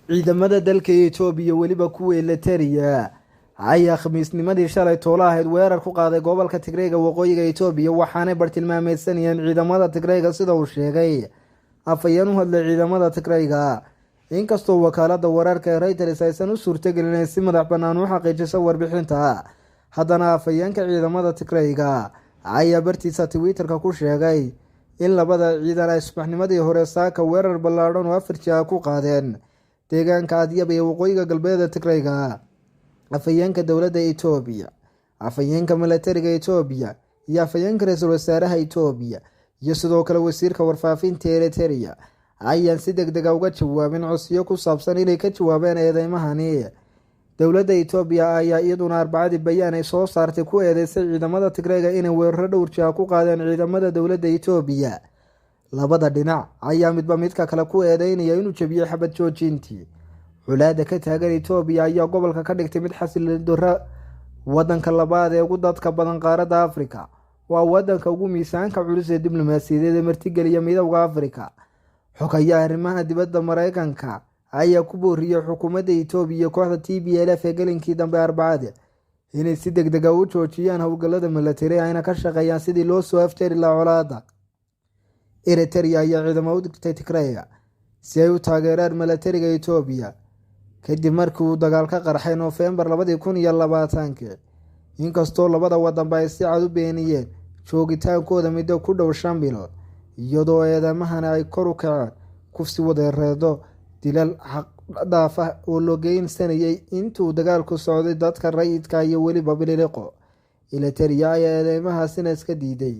ciidamada dalka Itoobiya weliba kuwa Eritrea ayaa khamiisnimadii shalay toolo ahayd weerar ku qaaday gobolka Tigreega waqooyiga Itoobiya waxaana bartilmaameedsanayeen ciidamada Tigreega sida uu sheegay afayeen u hadlay ciidamada Tigreega inkastoo wakaalada wararka ee Reuters aysan u suurtagelin si madax bannaan u xaqiijiso warbixinta haddana afayeenka ciidamada Tigreega ayaa bartiisa Twitter-ka ku sheegay in labada ciidan ay subaxnimadii hore saaka weerar ballaadhan oo Afrika ku qaadeen deegaanka Adyab ee waqooyiga galbeedka Tigreega. afayeenka dowladda Itoobiya, afayeenka militariga Itoobiya iyo afayeenka ra'iisul wasaaraha Itoobiya iyo sidoo kale wasiirka warfaafinta Eritrea ayaan si degdeg ah uga jawaabin codsiyo ku saabsan inay ka jawaabeen eedeymahani. dowladda Itoobiya ayaa iyaduna Arbacadii bayaan ay soo saartay ku eedeysay ciidamada Tigreega inay weeraro dhowr jeer ku qaadeen ciidamada dowladda Itoobiya. labada dhinac ayaa midba midka kale ku eedeynaya inuu jabiyay xabad joojintii. culaada ka taagan Itoobiya ayaa gobolka ka dhigtay mid xasiloon darro. wadanka labaad ee ugu dadka badan qaaradda Afrika waa wadanka ugu miisaanka culus ee diblomaasiyadeed ee martigeliya midowga Afrika. xogayaha arrimaha dibadda Mareykanka ayaa ku booriyay xukuumadda Itoobiya kooxda TPLF ee galinkii dambe Arbacada inay si degdeg ah u joojiyaan howlgallada militari ayna ka shaqeeyaan sidii loo soo afjari lahaa colaadda. Eritrea ayaa ciidamo u dirtay Tigreega si ay u taageeraan militariga Itoobiya kadib markii uu dagaal ka qarxay Noofembar 2020 inkastoo labada wadanba ay si cad u beeniyeen joogitaankooda muddo ku dhow 5 bilood iyadoo eedamahana ay kor u kaceen kufsi wadareedo dilal xaq dhaaf ah oo loo geysanayay intuu dagaalku socday dadka rayidka iyo weliba biliqo. Eritrea ayaa eedeymahaasina iska diiday.